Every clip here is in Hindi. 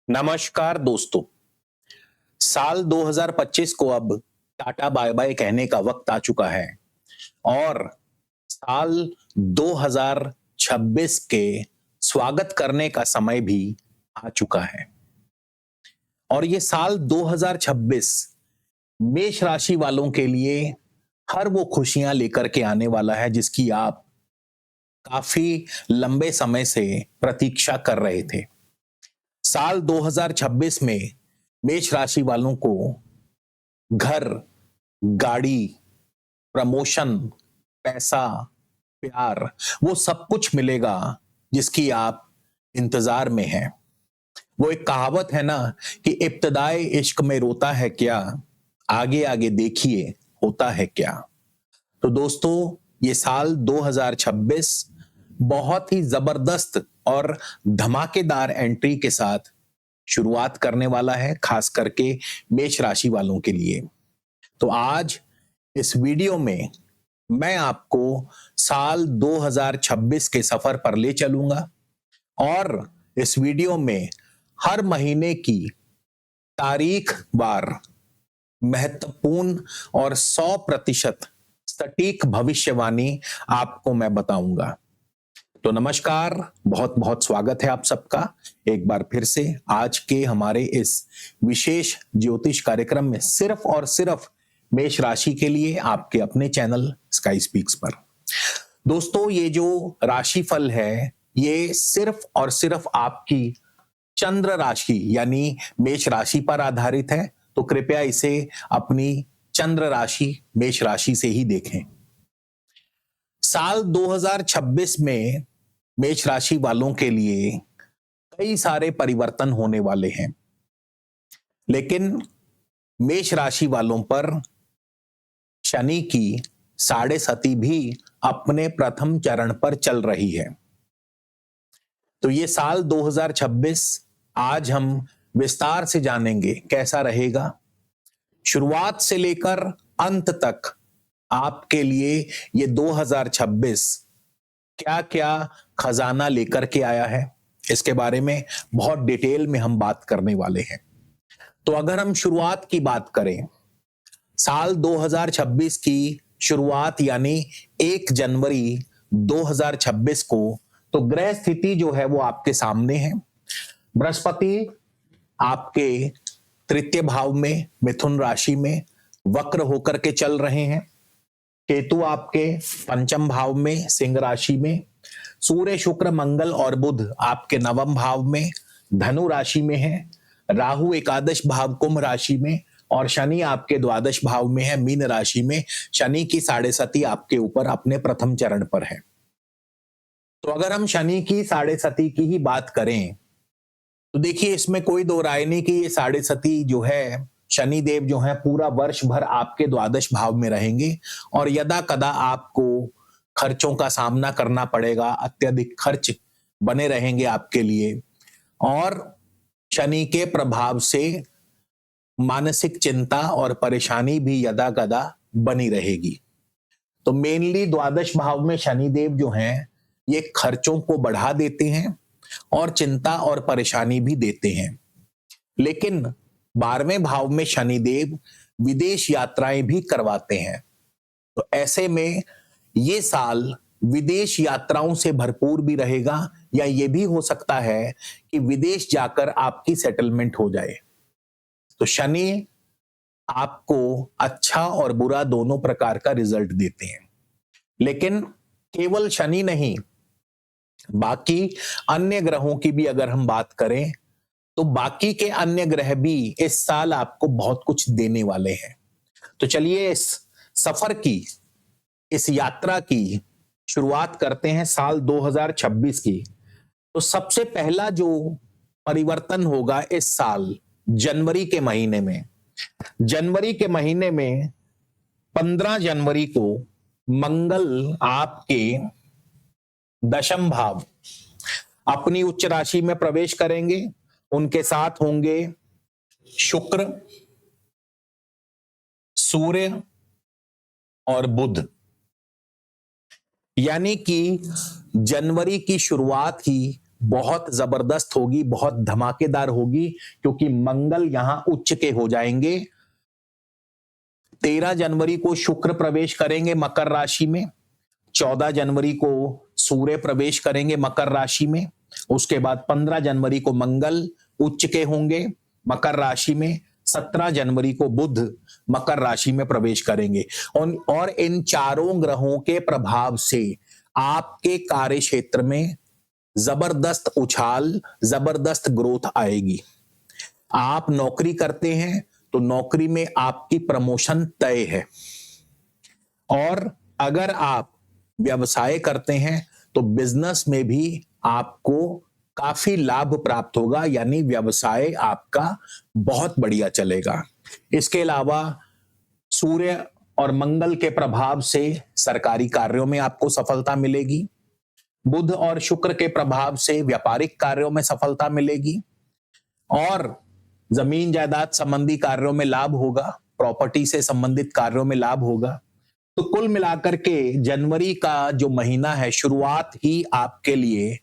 नमस्कार दोस्तों। साल 2025 को अब टाटा बाय बाय कहने का वक्त आ चुका है और साल 2026 के स्वागत करने का समय भी आ चुका है। और ये साल 2026 मेष राशि वालों के लिए हर वो खुशियां लेकर के आने वाला है जिसकी आप काफी लंबे समय से प्रतीक्षा कर रहे थे। साल 2026 में मेष राशि वालों को घर, गाड़ी, प्रमोशन, पैसा, प्यार, वो सब कुछ मिलेगा जिसकी आप इंतजार में हैं। वो एक कहावत है ना कि इब्तिदाए इश्क में रोता है क्या, आगे आगे देखिए होता है क्या। तो दोस्तों, ये साल 2026 बहुत ही जबरदस्त और धमाकेदार एंट्री के साथ शुरुआत करने वाला है, खास करके मेष राशि वालों के लिए। तो आज इस वीडियो में मैं आपको साल 2026 के सफर पर ले चलूंगा और इस वीडियो में हर महीने की तारीख वार महत्वपूर्ण और 100% सटीक भविष्यवाणी आपको मैं बताऊंगा। तो नमस्कार, बहुत बहुत स्वागत है आप सबका एक बार फिर से आज के हमारे इस विशेष ज्योतिष कार्यक्रम में, सिर्फ और सिर्फ मेष राशि के लिए, आपके अपने चैनल स्काई स्पीक्स पर। दोस्तों, ये जो राशिफल है ये सिर्फ और सिर्फ आपकी चंद्र राशि यानी मेष राशि पर आधारित है, तो कृपया इसे अपनी चंद्र राशि मेष राशि से ही देखें। साल 2026 में मेष राशि वालों के लिए कई सारे परिवर्तन होने वाले हैं, लेकिन मेष राशि वालों पर शनि की साढ़े सती भी अपने प्रथम चरण पर चल रही है। तो ये साल 2026 आज हम विस्तार से जानेंगे कैसा रहेगा। शुरुआत से लेकर अंत तक आपके लिए ये 2026 क्या क्या खजाना लेकर के आया है, इसके बारे में बहुत डिटेल में हम बात करने वाले हैं। तो अगर हम शुरुआत की बात करें, साल 2026 की शुरुआत यानी 1 जनवरी 2026 को, तो ग्रह स्थिति जो है वो आपके सामने है। बृहस्पति आपके तृतीय भाव में मिथुन राशि में वक्र होकर के चल रहे हैं। केतु आपके पंचम भाव में सिंह राशि में, सूर्य शुक्र मंगल और बुध आपके नवम भाव में धनु राशि में है, राहु एकादश भाव कुंभ राशि में और शनि आपके द्वादश भाव में है मीन राशि में। शनि की साढ़े सती आपके ऊपर अपने प्रथम चरण पर है। तो अगर हम शनि की साढ़े सती की ही बात करें तो देखिए, इसमें कोई दो राय नहीं कि ये साढ़े सती जो है, शनि देव जो है पूरा वर्ष भर आपके द्वादश भाव में रहेंगे और यदा कदा आपको खर्चों का सामना करना पड़ेगा, अत्यधिक खर्च बने रहेंगे आपके लिए और शनि के प्रभाव से मानसिक चिंता और परेशानी भी यदा कदा बनी रहेगी। तो मेनली द्वादश भाव में शनि देव जो हैं ये खर्चों को बढ़ा देते हैं और चिंता और परेशानी भी देते हैं। लेकिन 12वें भाव में शनि देव विदेश यात्राएं भी करवाते हैं। तो ऐसे में ये साल विदेश यात्राओं से भरपूर भी रहेगा, या ये भी हो सकता है कि विदेश जाकर आपकी सेटलमेंट हो जाए। तो शनि आपको अच्छा और बुरा दोनों प्रकार का रिजल्ट देते हैं। लेकिन केवल शनि नहीं, बाकी अन्य ग्रहों की भी अगर हम बात करें तो बाकी के अन्य ग्रह भी इस साल आपको बहुत कुछ देने वाले हैं। तो चलिए इस सफर की, इस यात्रा की शुरुआत करते हैं साल 2026 की। तो सबसे पहला जो परिवर्तन होगा इस साल जनवरी के महीने में, जनवरी के महीने में 15 जनवरी को मंगल आपके दशम भाव अपनी उच्च राशि में प्रवेश करेंगे। उनके साथ होंगे शुक्र, सूर्य और बुध। यानी कि जनवरी की शुरुआत ही बहुत जबरदस्त होगी, बहुत धमाकेदार होगी, क्योंकि मंगल यहां उच्च के हो जाएंगे। 13 जनवरी को शुक्र प्रवेश करेंगे मकर राशि में, 14 जनवरी को सूर्य प्रवेश करेंगे मकर राशि में, उसके बाद 15 जनवरी को मंगल उच्च के होंगे मकर राशि में, 17 जनवरी को बुध मकर राशि में प्रवेश करेंगे। और इन चारों ग्रहों के प्रभाव से आपके कार्य क्षेत्र में जबरदस्त उछाल, जबरदस्त ग्रोथ आएगी। आप नौकरी करते हैं तो नौकरी में आपकी प्रमोशन तय है, और अगर आप व्यवसाय करते हैं तो बिजनेस में भी आपको काफी लाभ प्राप्त होगा, यानी व्यवसाय आपका बहुत बढ़िया चलेगा। इसके अलावा सूर्य और मंगल के प्रभाव से सरकारी कार्यों में आपको सफलता मिलेगी, बुध और शुक्र के प्रभाव से व्यापारिक कार्यों में सफलता मिलेगी, और जमीन जायदाद संबंधी कार्यों में लाभ होगा, प्रॉपर्टी से संबंधित कार्यों में लाभ होगा। तो कुल मिलाकर के जनवरी का जो महीना है, शुरुआत ही आपके लिए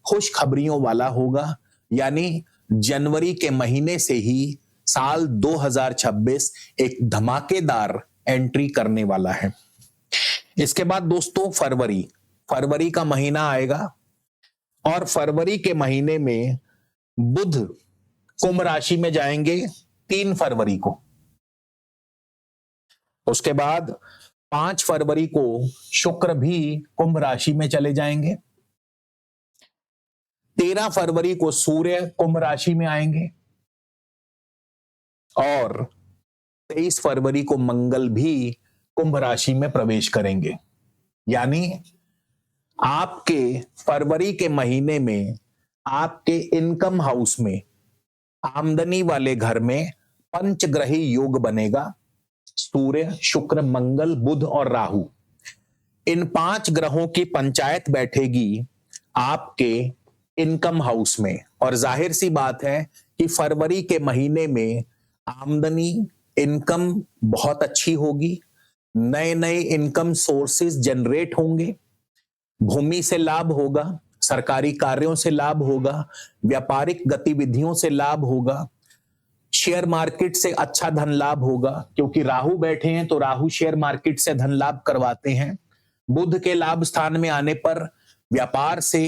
खुशखबरियों वाला होगा, यानी जनवरी के महीने से ही साल 2026 एक धमाकेदार एंट्री करने वाला है। इसके बाद दोस्तों फरवरी का महीना आएगा, और फरवरी के महीने में बुध कुंभ राशि में जाएंगे 3 फरवरी को। उसके बाद 5 फरवरी को शुक्र भी कुंभ राशि में चले जाएंगे, 13 फरवरी को सूर्य कुंभ राशि में आएंगे, और 23 फरवरी को मंगल भी कुंभ राशि में प्रवेश करेंगे। यानी आपके फरवरी के महीने में आपके इनकम हाउस में, आमदनी वाले घर में पंचग्रही योग बनेगा। सूर्य, शुक्र, मंगल, बुध और राहु, इन 5 ग्रहों की पंचायत बैठेगी आपके इनकम हाउस में। और जाहिर सी बात है कि फरवरी के महीने में आमदनी, इनकम बहुत अच्छी होगी, नए नए इनकम सोर्सेज जनरेट होंगे, भूमि से लाभ होगा, सरकारी कार्यों से लाभ होगा, व्यापारिक गतिविधियों से लाभ होगा, शेयर मार्केट से अच्छा धन लाभ होगा, क्योंकि राहु बैठे हैं तो राहु शेयर मार्केट से धन लाभ करवाते हैं। बुध के लाभ स्थान में आने पर व्यापार से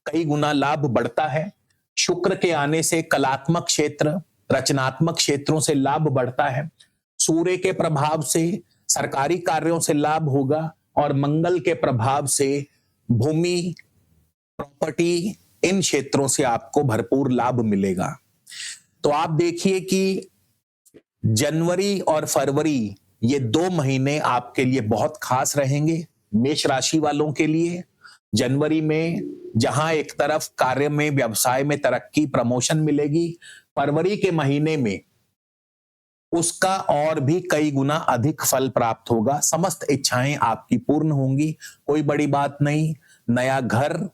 कई गुना लाभ बढ़ता है। शुक्र के आने से कलात्मक क्षेत्र, रचनात्मक क्षेत्रों से लाभ बढ़ता है। सूर्य के प्रभाव से सरकारी कार्यों से लाभ होगा, और मंगल के प्रभाव से भूमि, प्रॉपर्टी, इन क्षेत्रों से आपको भरपूर लाभ मिलेगा। तो आप देखिए कि जनवरी और फरवरी, ये 2 महीने आपके लिए बहुत खास रहेंगे मेष राशि वालों के लिए। जनवरी में जहां एक तरफ कार्य में, व्यवसाय में तरक्की, प्रमोशन मिलेगी, फरवरी के महीने में उसका और भी कई गुना अधिक फल प्राप्त होगा। समस्त इच्छाएं आपकी पूर्ण होंगी। कोई बड़ी बात नहीं, नया घर,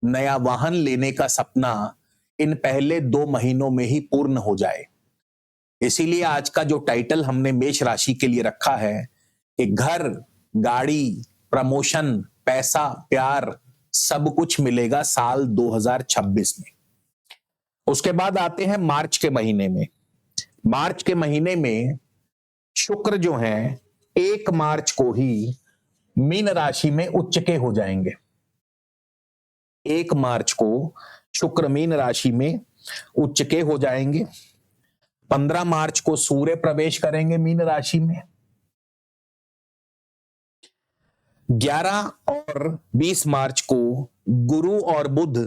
नया वाहन लेने का सपना इन पहले 2 महीनों में ही पूर्ण हो जाए। इसीलिए आज का जो टाइटल हमने मेष राशि के लिए रखा है कि घर, गाड़ी, प्रमोशन, पैसा, प्यार, सब कुछ मिलेगा साल 2026 में। उसके बाद आते हैं मार्च के महीने में। मार्च के महीने में शुक्र जो है 1 मार्च को ही मीन राशि में उच्च के हो जाएंगे। 1 मार्च को शुक्र मीन राशि में उच्च के हो जाएंगे। 15 मार्च को सूर्य प्रवेश करेंगे मीन राशि में। 11 और 20 मार्च को गुरु और बुध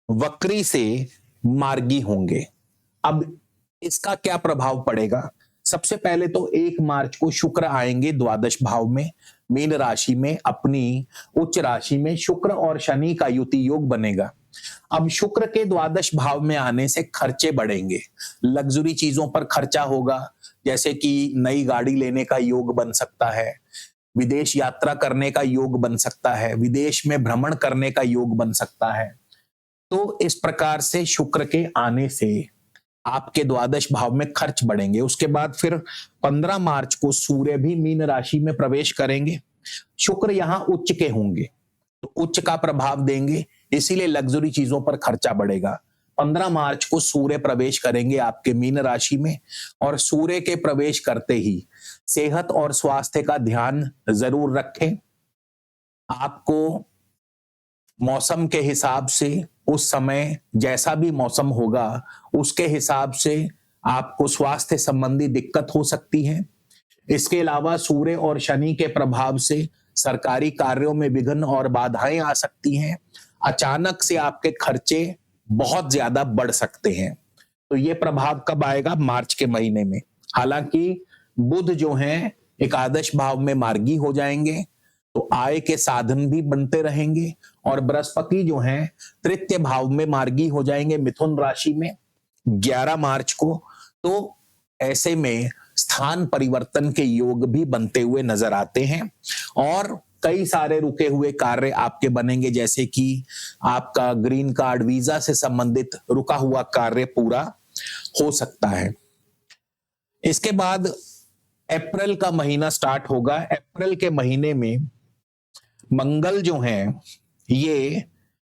वक्री से मार्गी होंगे। अब इसका क्या प्रभाव पड़ेगा? सबसे पहले तो 1 मार्च को शुक्र आएंगे द्वादश भाव में, मीन राशि में, अपनी उच्च राशि में। शुक्र और शनि का युति योग बनेगा। अब शुक्र के द्वादश भाव में आने से खर्चे बढ़ेंगे, लग्जरी चीजों पर खर्चा होगा, जैसे कि नई गाड़ी लेने का योग बन सकता है, विदेश यात्रा करने का योग बन सकता है, विदेश में भ्रमण करने का योग बन सकता है। तो इस प्रकार से शुक्र के आने से आपके द्वादश भाव में खर्च बढ़ेंगे। उसके बाद फिर 15 मार्च को सूर्य भी मीन राशि में प्रवेश करेंगे। शुक्र यहां उच्च के होंगे, तो उच्च का प्रभाव देंगे। इसीलिए लग्जरी चीजों पर खर्चा बढ़ेगा। 15 मार्च को सूर्य प्रवेश करेंगे आपके मीन राशि में, और सूर्य के प्रवेश करते ही सेहत और स्वास्थ्य का ध्यान जरूर रखें। आपको मौसम के हिसाब से उस समय जैसा भी मौसम होगा उसके हिसाब से आपको स्वास्थ्य संबंधी दिक्कत हो सकती है। इसके अलावा सूर्य और शनि के प्रभाव से सरकारी कार्यों में विघ्न और बाधाएं आ सकती हैं। अचानक से आपके खर्चे बहुत ज्यादा बढ़ सकते हैं। तो ये प्रभाव कब आएगा? मार्च के महीने में। हालांकि बुध जो है एकादश भाव में मार्गी हो जाएंगे, तो आय के साधन भी बनते रहेंगे, और बृहस्पति जो हैं तृतीय भाव में मार्गी हो जाएंगे मिथुन राशि में 11 मार्च को। तो ऐसे में स्थान परिवर्तन के योग भी बनते हुए नजर आते हैं, और कई सारे रुके हुए कार्य आपके बनेंगे, जैसे कि आपका ग्रीन कार्ड वीजा से संबंधित रुका हुआ कार्य पूरा हो सकता है। इसके बाद अप्रैल का महीना स्टार्ट होगा। अप्रैल के महीने में मंगल जो हैं ये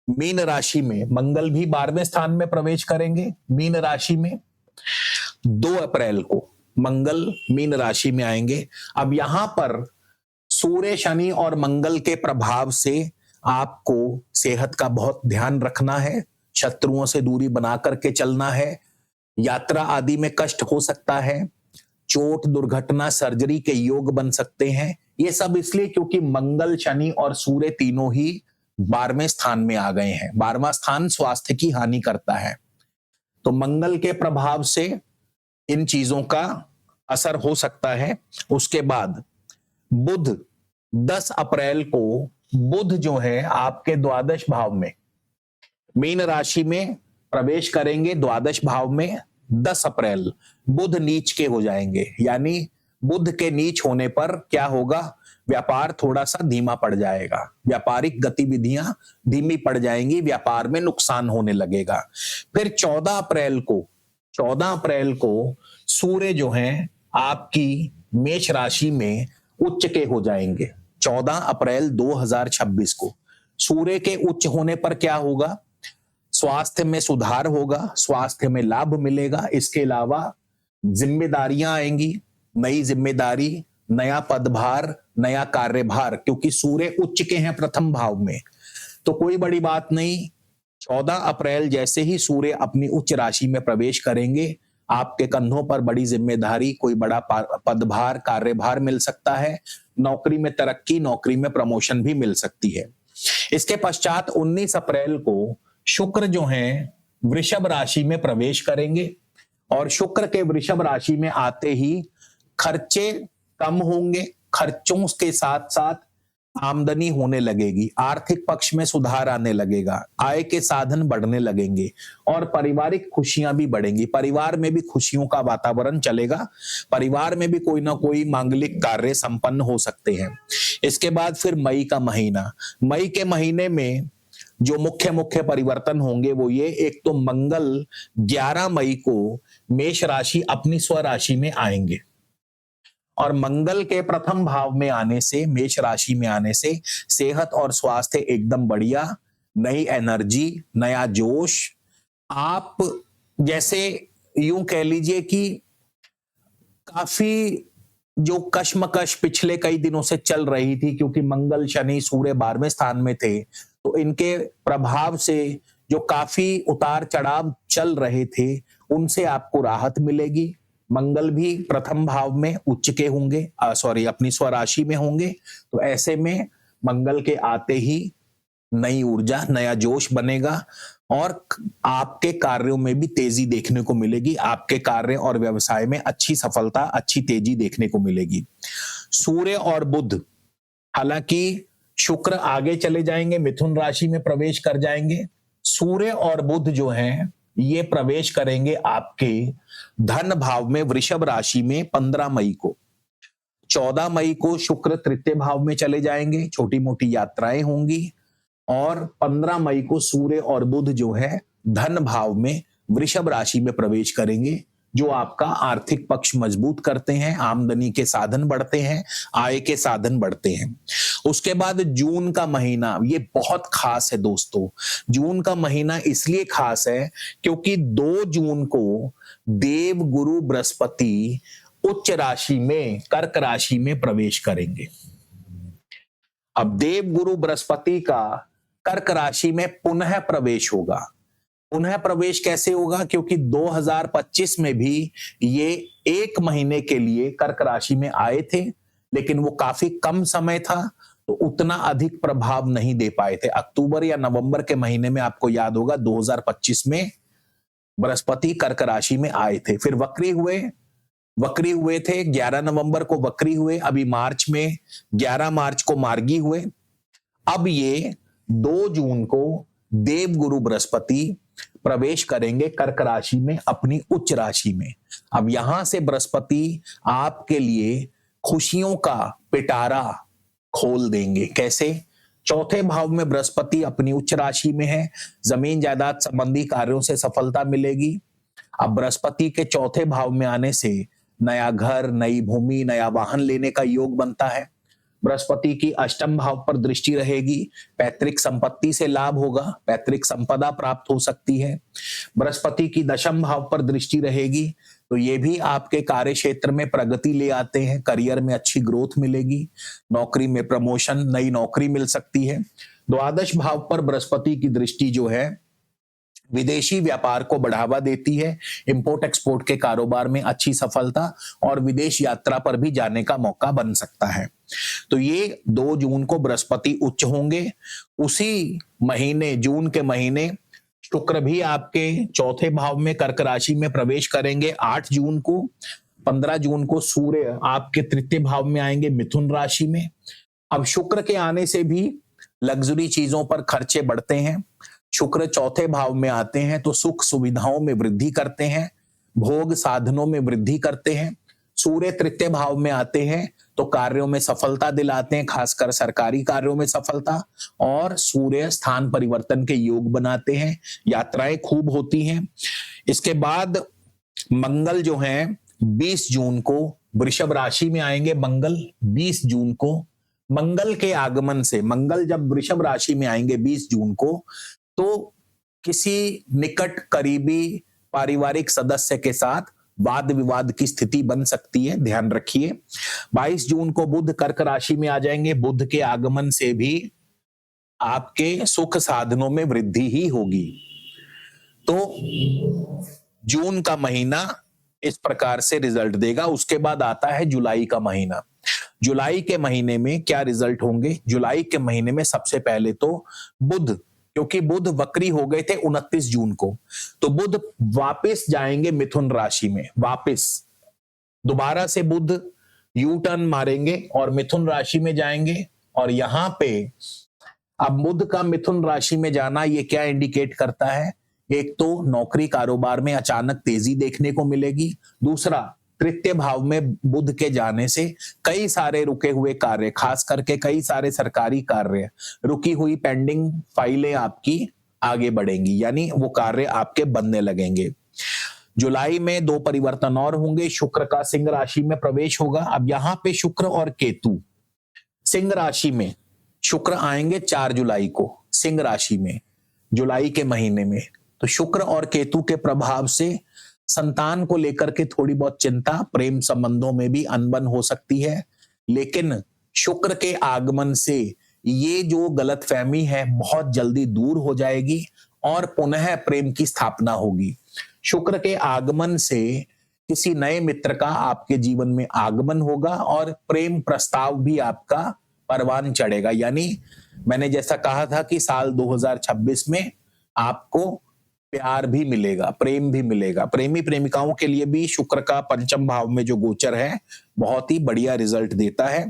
मीन राशि में, मंगल भी 12वें स्थान में प्रवेश करेंगे मीन राशि में। 2 अप्रैल को मंगल मीन राशि में आएंगे। अब यहां पर सूर्य शनि और मंगल के प्रभाव से आपको सेहत का बहुत ध्यान रखना है, शत्रुओं से दूरी बना करके चलना है। यात्रा आदि में कष्ट हो सकता है, चोट दुर्घटना सर्जरी के योग बन सकते हैं। ये सब इसलिए क्योंकि मंगल शनि और सूर्य तीनों ही 12वें स्थान में आ गए हैं। 12वां स्थान स्वास्थ्य की हानि करता है, तो मंगल के प्रभाव से इन चीजों का असर हो सकता है। उसके बाद बुध 10 अप्रैल को बुध जो है आपके द्वादश भाव में मीन राशि में प्रवेश करेंगे। द्वादश भाव में 10 अप्रैल बुध नीच के हो जाएंगे, यानी बुध के नीच होने पर क्या होगा? व्यापार थोड़ा सा धीमा पड़ जाएगा, व्यापारिक गतिविधियां धीमी पड़ जाएंगी, व्यापार में नुकसान होने लगेगा। फिर 14 अप्रैल को सूर्य जो हैं आपकी मेष राशि में उच्च के हो जाएंगे। 14 अप्रैल 2026 को सूर्य के उच्च होने पर क्या होगा? स्वास्थ्य में सुधार होगा, स्वास्थ्य में लाभ मिलेगा। इसके अलावा जिम्मेदारियां आएंगी, नई जिम्मेदारी, नया पदभार, नया कार्यभार, क्योंकि सूर्य उच्च के हैं प्रथम भाव में। तो कोई बड़ी बात नहीं, 14 अप्रैल जैसे ही सूर्य अपनी उच्च राशि में प्रवेश करेंगे, आपके कंधों पर बड़ी जिम्मेदारी, कोई बड़ा पदभार, कार्यभार मिल सकता है। नौकरी में तरक्की, नौकरी में प्रमोशन भी मिल सकती है। इसके पश्चात 19 अप्रैल को शुक्र जो हैं वृषभ राशि में प्रवेश करेंगे, और शुक्र के वृषभ राशि में आते ही खर्चे कम होंगे, खर्चों के साथ साथ आमदनी होने लगेगी, आर्थिक पक्ष में सुधार आने लगेगा, आय के साधन बढ़ने लगेंगे, और पारिवारिक खुशियां भी बढ़ेंगी। परिवार में भी खुशियों का वातावरण चलेगा, परिवार में भी कोई ना कोई मांगलिक कार्य संपन्न हो सकते हैं। इसके बाद फिर मई का महीना, मई के महीने में जो मुख्य परिवर्तन होंगे वो ये, एक तो मंगल 11 मई को मेष राशि अपनी स्वराशि में आएंगे, और मंगल के प्रथम भाव में आने से, मेष राशि में आने से सेहत और स्वास्थ्य एकदम बढ़िया, नई एनर्जी, नया जोश। आप जैसे यूं कह लीजिए कि काफी जो कश्मकश पिछले कई दिनों से चल रही थी, क्योंकि मंगल शनि सूर्य 12वें स्थान में थे, तो इनके प्रभाव से जो काफी उतार चढ़ाव चल रहे थे उनसे आपको राहत मिलेगी। मंगल भी प्रथम भाव में उच्च के होंगे, अपनी स्वराशि में होंगे, तो ऐसे में मंगल के आते ही नई ऊर्जा, नया जोश बनेगा, और आपके कार्यों में भी तेजी देखने को मिलेगी। आपके कार्य और व्यवसाय में अच्छी सफलता, अच्छी तेजी देखने को मिलेगी। सूर्य और बुध, हालांकि शुक्र आगे चले जाएंगे, मिथुन राशि में प्रवेश कर जाएंगे। सूर्य और बुध जो हैं ये प्रवेश करेंगे आपके धन भाव में वृषभ राशि में 15 मई को। 14 मई को शुक्र तृतीय भाव में चले जाएंगे, छोटी मोटी यात्राएं होंगी, और 15 मई को सूर्य और बुध जो है धन भाव में वृषभ राशि में प्रवेश करेंगे, जो आपका आर्थिक पक्ष मजबूत करते हैं, आमदनी के साधन बढ़ते हैं, आय के साधन बढ़ते हैं। उसके बाद जून का महीना, ये बहुत खास है दोस्तों। जून का महीना इसलिए खास है क्योंकि 2 जून को देव गुरु बृहस्पति उच्च राशि में, कर्क राशि में प्रवेश करेंगे। अब देव गुरु बृहस्पति का कर्क राशि में पुनः प्रवेश होगा। पुनः प्रवेश कैसे होगा? क्योंकि 2025 में भी ये 1 महीने के लिए कर्क राशि में आए थे, लेकिन वो काफी कम समय था, तो उतना अधिक प्रभाव नहीं दे पाए थे। अक्टूबर या नवंबर के महीने में आपको याद होगा 2025 में बृहस्पति कर्क राशि में आए थे, फिर वक्री हुए थे। 11 नवंबर को वक्री हुए, अभी मार्च में 11 मार्च को मार्गी हुए। अब ये 2 जून को देव गुरु बृहस्पति प्रवेश करेंगे कर्क राशि में, अपनी उच्च राशि में। अब यहां से बृहस्पति आपके लिए खुशियों का पिटारा खोल देंगे। कैसे? चौथे भाव में बृहस्पति अपनी उच्च राशि में है, जमीन जायदाद संबंधी कार्यों से सफलता मिलेगी। अब बृहस्पति के चौथे भाव में आने से नया घर, नई भूमि, नया वाहन लेने का योग बनता है। बृहस्पति की अष्टम भाव पर दृष्टि रहेगी, पैतृक संपत्ति से लाभ होगा, पैतृक संपदा प्राप्त हो सकती है। बृहस्पति की दशम भाव पर दृष्टि रहेगी, तो ये भी आपके कार्य क्षेत्र में प्रगति ले आते हैं, करियर में अच्छी ग्रोथ मिलेगी, नौकरी में प्रमोशन, नई नौकरी मिल सकती है। द्वादश भाव पर बृहस्पति की दृष्टि जो है विदेशी व्यापार को बढ़ावा देती है, इंपोर्ट एक्सपोर्ट के कारोबार में अच्छी सफलता और विदेश यात्रा पर भी जाने का मौका बन सकता है। तो ये 2 जून को बृहस्पति उच्च होंगे। उसी महीने, जून के महीने, शुक्र भी आपके चौथे भाव में कर्क राशि में प्रवेश करेंगे 8 जून को। 15 जून को सूर्य आपके तृतीय भाव में आएंगे, मिथुन राशि में। अब शुक्र के आने से भी लग्जरी चीजों पर खर्चे बढ़ते हैं। शुक्र चौथे भाव में आते हैं तो सुख सुविधाओं में वृद्धि करते हैं, भोग साधनों में वृद्धि करते हैं। सूर्य तृतीय भाव में आते हैं तो कार्यों में सफलता दिलाते हैं, खासकर सरकारी कार्यों में सफलता, और सूर्य स्थान परिवर्तन के योग बनाते हैं, यात्राएं खूब होती हैं। इसके बाद मंगल जो हैं 20 जून को वृषभ राशि में आएंगे। मंगल 20 जून को, मंगल के आगमन से, मंगल जब वृषभ राशि में आएंगे 20 जून को, तो किसी निकट करीबी पारिवारिक सदस्य के साथ वाद विवाद की स्थिति बन सकती है, ध्यान रखिए। 22 जून को बुध कर्क राशि में आ जाएंगे। बुध के आगमन से भी आपके सुख साधनों में वृद्धि ही होगी। तो जून का महीना इस प्रकार से रिजल्ट देगा। उसके बाद आता है जुलाई का महीना। जुलाई के महीने में क्या रिजल्ट होंगे? जुलाई के महीने में सबसे पहले तो बुध, क्योंकि बुध वक्री हो गए थे 29 जून को, तो बुध वापस जाएंगे मिथुन राशि में। वापस दोबारा से बुध यू टर्न मारेंगे और मिथुन राशि में जाएंगे। और यहां पे अब बुध का मिथुन राशि में जाना ये क्या इंडिकेट करता है? एक तो नौकरी कारोबार में अचानक तेजी देखने को मिलेगी। दूसरा, तृतीय भाव में बुध के जाने से कई सारे रुके हुए कार्य, खास करके कई सारे सरकारी कार्य, रुकी हुई पेंडिंग फाइलें आपकी आगे बढ़ेंगी, यानी वो कार्य आपके बनने लगेंगे। जुलाई में 2 परिवर्तन और होंगे। शुक्र का सिंह राशि में प्रवेश होगा। अब यहां पे शुक्र और केतु, सिंह राशि में शुक्र आएंगे 4 जुलाई को सिंह राशि में, जुलाई के महीने में। तो शुक्र और केतु के प्रभाव से संतान को लेकर के थोड़ी बहुत चिंता, प्रेम संबंधों में भी अनबन हो सकती है, लेकिन शुक्र के आगमन से ये जो गलतफहमी है बहुत जल्दी दूर हो जाएगी और पुनः प्रेम की स्थापना होगी। शुक्र के आगमन से किसी नए मित्र का आपके जीवन में आगमन होगा और प्रेम प्रस्ताव भी आपका परवान चढ़ेगा। यानी मैंने जैसा कहा था कि साल 2026 में आपको प्यार भी मिलेगा, प्रेम भी मिलेगा। प्रेमी प्रेमिकाओं के लिए भी शुक्र का पंचम भाव में जो गोचर है बहुत ही बढ़िया रिजल्ट देता है।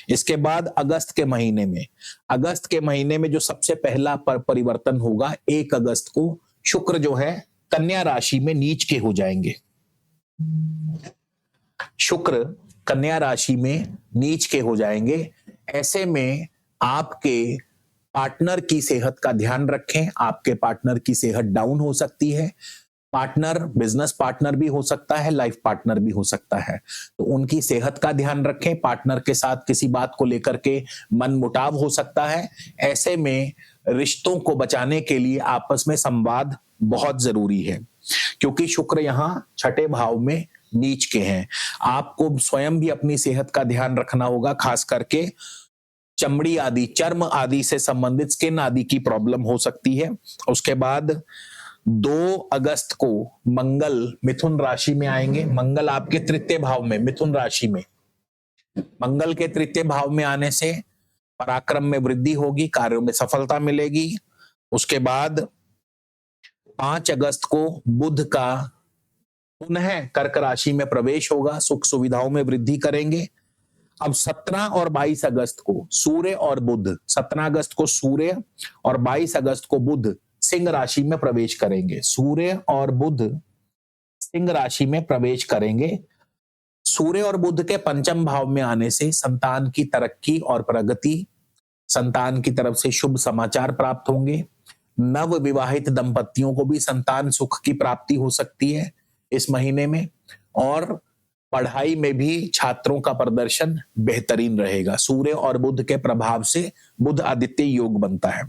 इसके बाद अगस्त के महीने में जो सबसे पहला परिवर्तन होगा, 1 अगस्त को शुक्र जो है कन्या राशि में नीच के हो जाएंगे। शुक्र कन्या राशि में नीच के हो जाएंगे। ऐसे में आपके पार्टनर की सेहत का ध्यान रखें। आपके पार्टनर की सेहत डाउन हो सकती है। पार्टनर बिजनेस पार्टनर भी हो सकता है, लाइफ पार्टनर भी हो सकता है, तो उनकी सेहत का ध्यान रखें। पार्टनर के साथ किसी बात को लेकर के मनमुटाव हो सकता है। ऐसे में रिश्तों को बचाने के लिए आपस में संवाद बहुत जरूरी है, क्योंकि शुक्र यहाँ छठे भाव में नीच के हैं। आपको स्वयं भी अपनी सेहत का ध्यान रखना होगा, खास करके चमड़ी आदि, चर्म आदि से संबंधित, स्किन आदि की प्रॉब्लम हो सकती है। उसके बाद 2 अगस्त को मंगल मिथुन राशि में आएंगे। मंगल आपके तृतीय भाव में, मिथुन राशि में, मंगल के तृतीय भाव में आने से पराक्रम में वृद्धि होगी, कार्यों में सफलता मिलेगी। उसके बाद 5 अगस्त को बुध का पुनः कर्क राशि में प्रवेश होगा, सुख सुविधाओं में वृद्धि करेंगे। अब 17 और 22 अगस्त को सूर्य और बुध, 17 अगस्त को सूर्य और 22 अगस्त को बुध सिंह राशि में प्रवेश करेंगे। सूर्य और बुध सिंह राशि में प्रवेश करेंगे। सूर्य और बुध के पंचम भाव में आने से संतान की तरक्की और प्रगति, संतान की तरफ से शुभ समाचार प्राप्त होंगे। नव विवाहित दंपतियों को भी संतान सुख की प्राप्ति हो सकती है इस महीने में। और पढ़ाई में भी छात्रों का प्रदर्शन बेहतरीन रहेगा। सूर्य और बुध के प्रभाव से बुध आदित्य योग बनता है।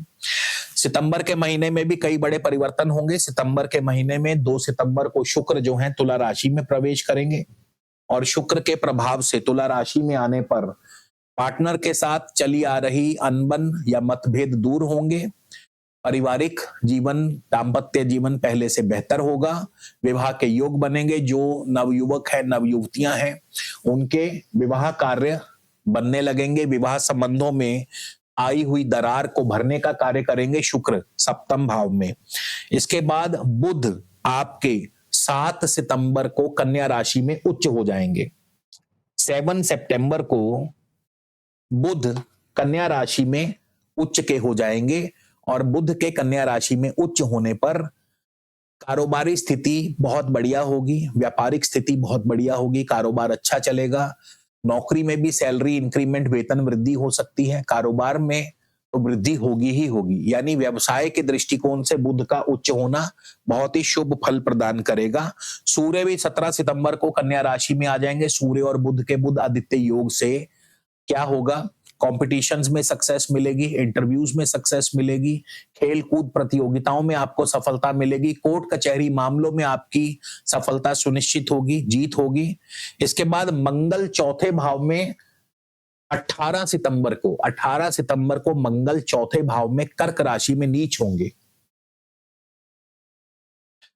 सितंबर के महीने में भी कई बड़े परिवर्तन होंगे। सितंबर के महीने में 2 सितंबर को शुक्र जो है तुला राशि में प्रवेश करेंगे, और शुक्र के प्रभाव से तुला राशि में आने पर पार्टनर के साथ चली आ रही अनबन या मतभेद दूर होंगे। पारिवारिक जीवन, दाम्पत्य जीवन पहले से बेहतर होगा। विवाह के योग बनेंगे। जो नवयुवक है, नवयुवतियां हैं, उनके विवाह कार्य बनने लगेंगे। विवाह संबंधों में आई हुई दरार को भरने का कार्य करेंगे शुक्र सप्तम भाव में। इसके बाद बुध आपके 7 सितंबर को कन्या राशि में उच्च हो जाएंगे। 7 सितंबर को बुध कन्या राशि में उच्च के हो जाएंगे, और बुध के कन्या राशि में उच्च होने पर कारोबारी स्थिति बहुत बढ़िया होगी, व्यापारिक स्थिति बहुत बढ़िया होगी, कारोबार अच्छा चलेगा। नौकरी में भी सैलरी इंक्रीमेंट, वेतन वृद्धि हो सकती है। कारोबार में तो वृद्धि होगी ही होगी, यानी व्यवसाय के दृष्टिकोण से बुध का उच्च होना बहुत ही शुभ फल प्रदान करेगा। सूर्य भी 17 सितंबर को कन्या राशि में आ जाएंगे। सूर्य और बुध के बुध आदित्य योग से क्या होगा? कॉम्पिटिशन्स में सक्सेस मिलेगी, इंटरव्यूज में सक्सेस मिलेगी, खेल कूद प्रतियोगिताओं में आपको सफलता मिलेगी, कोर्ट कचहरी मामलों में आपकी सफलता सुनिश्चित होगी, जीत होगी। इसके बाद मंगल चौथे भाव में 18 सितंबर को मंगल चौथे भाव में कर्क राशि में नीच होंगे।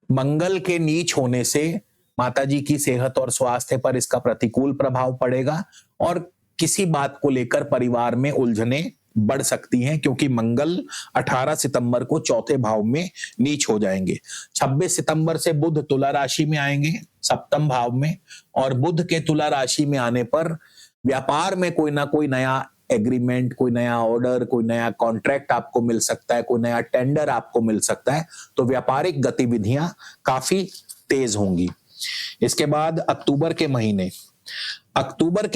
मंगल के नीच होने से माताजी की सेहत और स्वास्थ्य पर इसका प्रतिकूल प्रभाव पड़ेगा, और किसी बात को लेकर परिवार में उलझने बढ़ सकती हैं, क्योंकि मंगल 18 सितंबर को चौथे भाव में नीच हो जाएंगे। 26 सितंबर से बुध तुला राशि में आएंगे, सप्तम भाव में, और बुध के तुला राशि में आने पर व्यापार में कोई ना कोई नया एग्रीमेंट, कोई नया ऑर्डर, कोई नया कॉन्ट्रैक्ट आपको मिल सकता है, कोई नया टेंडर आपको मिल सकता है। तो व्यापारिक गतिविधियां काफी तेज होंगी। इसके बाद अक्टूबर के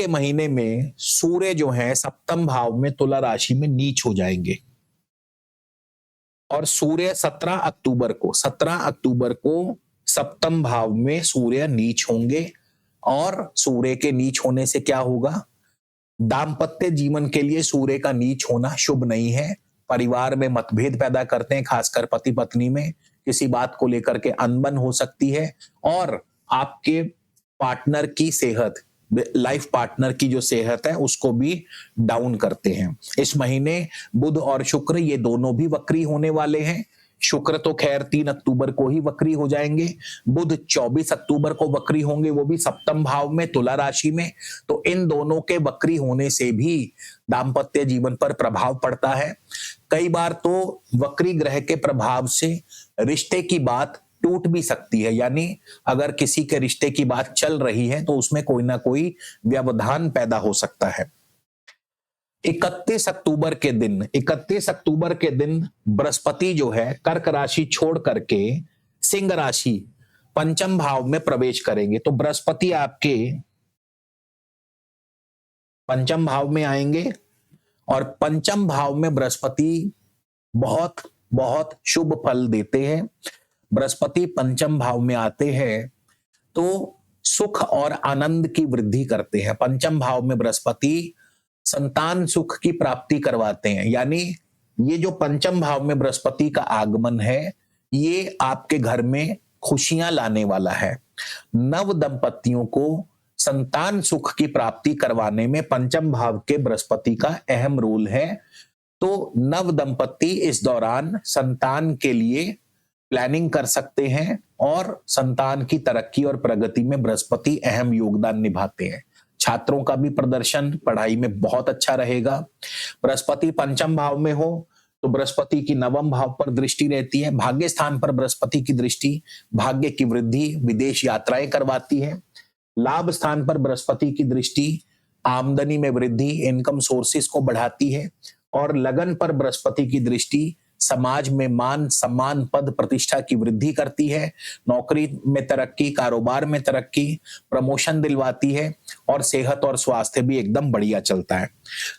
महीने में सूर्य जो है सप्तम भाव में तुला राशि में नीच हो जाएंगे, और सूर्य 17 अक्टूबर को सप्तम भाव में सूर्य नीच होंगे। और सूर्य के नीच होने से क्या होगा? दाम्पत्य जीवन के लिए सूर्य का नीच होना शुभ नहीं है। परिवार में मतभेद पैदा करते हैं, खासकर पति पत्नी में किसी बात को लेकर के अनबन हो सकती है, और आपके पार्टनर की सेहत, लाइफ पार्टनर की जो सेहत है उसको भी डाउन करते हैं। इस महीने बुध और शुक्र ये दोनों भी वक्री होने वाले हैं। शुक्र तो खैर 3 अक्टूबर को ही वक्री हो जाएंगे, बुध 24 अक्टूबर को वक्री होंगे, वो भी सप्तम भाव में तुला राशि में। तो इन दोनों के वक्री होने से भी दाम्पत्य जीवन पर प्रभाव पड़ता है। कई बार तो वक्री ग्रह के प्रभाव से रिश्ते की बात टूट भी सकती है, यानी अगर किसी के रिश्ते की बात चल रही है तो उसमें कोई ना कोई व्यवधान पैदा हो सकता है। 31 अक्टूबर के दिन बृहस्पति जो है कर्क राशि छोड़ करके सिंह राशि पंचम भाव में प्रवेश करेंगे। तो बृहस्पति आपके पंचम भाव में आएंगे, और पंचम भाव में बृहस्पति बहुत बहुत शुभ फल देते हैं। बृहस्पति पंचम भाव में आते हैं तो सुख और आनंद की वृद्धि करते हैं। पंचम भाव में बृहस्पति संतान सुख की प्राप्ति करवाते हैं, यानी ये जो पंचम भाव में बृहस्पति का आगमन है ये आपके घर में खुशियां लाने वाला है। नव दंपतियों को संतान सुख की प्राप्ति करवाने में पंचम भाव के बृहस्पति का अहम रोल है। तो नव दंपति इस दौरान संतान के लिए प्लानिंग कर सकते हैं और संतान की तरक्की और प्रगति में बृहस्पति अहम योगदान निभाते हैं। छात्रों का भी प्रदर्शन पढ़ाई में बहुत अच्छा रहेगा। बृहस्पति पंचम भाव में हो तो बृहस्पति की नवम भाव पर दृष्टि रहती है। भाग्य स्थान पर बृहस्पति की दृष्टि भाग्य की वृद्धि, विदेश यात्राएं करवाती है। लाभ स्थान पर बृहस्पति की दृष्टि आमदनी में वृद्धि, इनकम सोर्सेस को बढ़ाती है। और लगन पर बृहस्पति की दृष्टि समाज में मान सम्मान पद प्रतिष्ठा की वृद्धि करती है। नौकरी में तरक्की, कारोबार में तरक्की, प्रमोशन दिलवाती है और सेहत और स्वास्थ्य भी एकदम बढ़िया चलता है।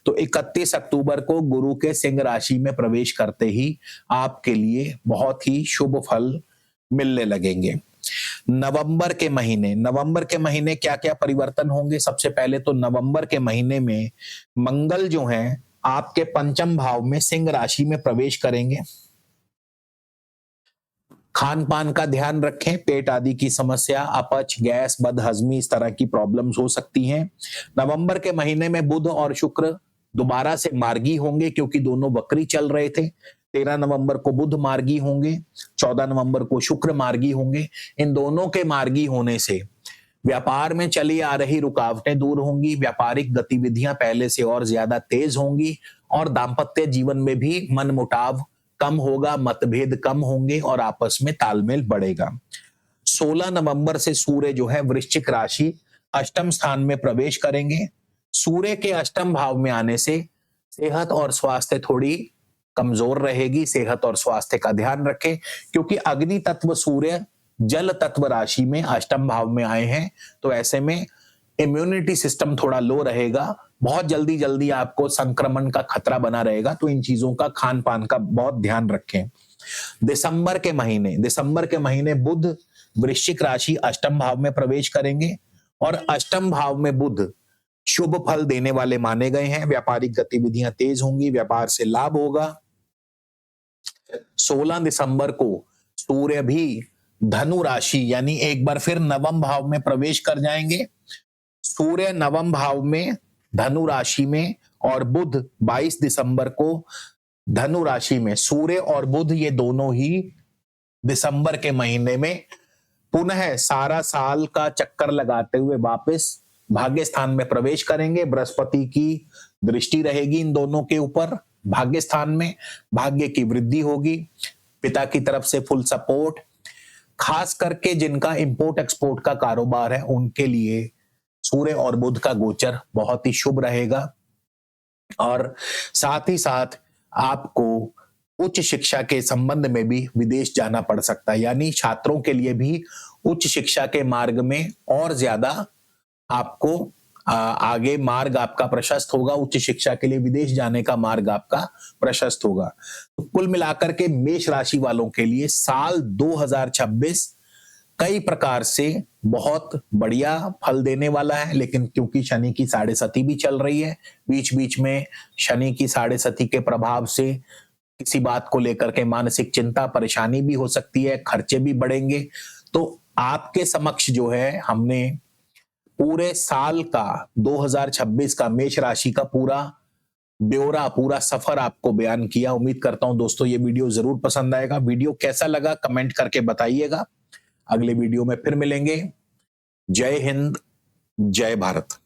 तो 31 अक्टूबर को गुरु के सिंह राशि में प्रवेश करते ही आपके लिए बहुत ही शुभ फल मिलने लगेंगे। नवंबर के महीने क्या क्या परिवर्तन होंगे? सबसे पहले तो नवंबर के महीने में मंगल जो है आपके पंचम भाव में सिंह राशि में प्रवेश करेंगे। खान पान का ध्यान रखें, पेट आदि की समस्या, अपच, गैस, बदहजमी, इस तरह की प्रॉब्लम्स हो सकती हैं। नवंबर के महीने में बुध और शुक्र दोबारा से मार्गी होंगे क्योंकि दोनों वक्री चल रहे थे। 13 नवंबर को बुध मार्गी होंगे, 14 नवंबर को शुक्र मार्गी होंगे। इन दोनों के मार्गी होने से व्यापार में चली आ रही रुकावटें दूर होंगी, व्यापारिक गतिविधियां पहले से और ज्यादा तेज होंगी और दाम्पत्य जीवन में भी मनमुटाव कम होगा, मतभेद कम होंगे और आपस में तालमेल बढ़ेगा। 16 नवंबर से सूर्य जो है वृश्चिक राशि अष्टम स्थान में प्रवेश करेंगे। सूर्य के अष्टम भाव में आने से सेहत और स्वास्थ्य थोड़ी कमजोर रहेगी। सेहत और स्वास्थ्य का ध्यान रखें क्योंकि अग्नि तत्व सूर्य जल तत्व राशि में अष्टम भाव में आए हैं, तो ऐसे में इम्यूनिटी सिस्टम थोड़ा लो रहेगा। बहुत जल्दी आपको संक्रमण का खतरा बना रहेगा, तो इन चीजों का खान पान का बहुत ध्यान रखें। दिसंबर के महीने बुध वृश्चिक राशि अष्टम भाव में प्रवेश करेंगे और अष्टम भाव में बुध शुभ फल देने वाले माने गए हैं। व्यापारिक गतिविधियां तेज होंगी, व्यापार से लाभ होगा। 16 दिसंबर को सूर्य भी धनु राशि यानी एक बार फिर नवम भाव में प्रवेश कर जाएंगे। सूर्य नवम भाव में धनु राशि में और बुध 22 दिसंबर को धनु राशि में। सूर्य और बुध ये दोनों ही दिसंबर के महीने में पुनः सारा साल का चक्कर लगाते हुए वापस भाग्य स्थान में प्रवेश करेंगे। बृहस्पति की दृष्टि रहेगी इन दोनों के ऊपर भाग्य स्थान में, भाग्य की वृद्धि होगी, पिता की तरफ से फुल सपोर्ट। खास करके जिनका इंपोर्ट एक्सपोर्ट का कारोबार है उनके लिए सूर्य और बुध का गोचर बहुत ही शुभ रहेगा। और साथ ही साथ आपको उच्च शिक्षा के संबंध में भी विदेश जाना पड़ सकता है, यानी छात्रों के लिए भी उच्च शिक्षा के मार्ग में और ज्यादा आपको आगे मार्ग आपका प्रशस्त होगा। उच्च शिक्षा के लिए विदेश जाने का मार्ग आपका प्रशस्त होगा। तो कुल मिलाकर के मेष राशि वालों के लिए साल 2026 कई प्रकार से बहुत बढ़िया फल देने वाला है, लेकिन क्योंकि शनि की साढ़े सती भी चल रही है, बीच बीच में शनि की साढ़े सती के प्रभाव से किसी बात को लेकर के मानसिक चिंता परेशानी भी हो सकती है, खर्चे भी बढ़ेंगे। तो आपके समक्ष जो है हमने पूरे साल का 2026 का मेष राशि का पूरा ब्यौरा, पूरा सफर आपको बयान किया। उम्मीद करता हूं दोस्तों ये वीडियो जरूर पसंद आएगा। वीडियो कैसा लगा कमेंट करके बताइएगा। अगले वीडियो में फिर मिलेंगे। जय हिंद, जय भारत।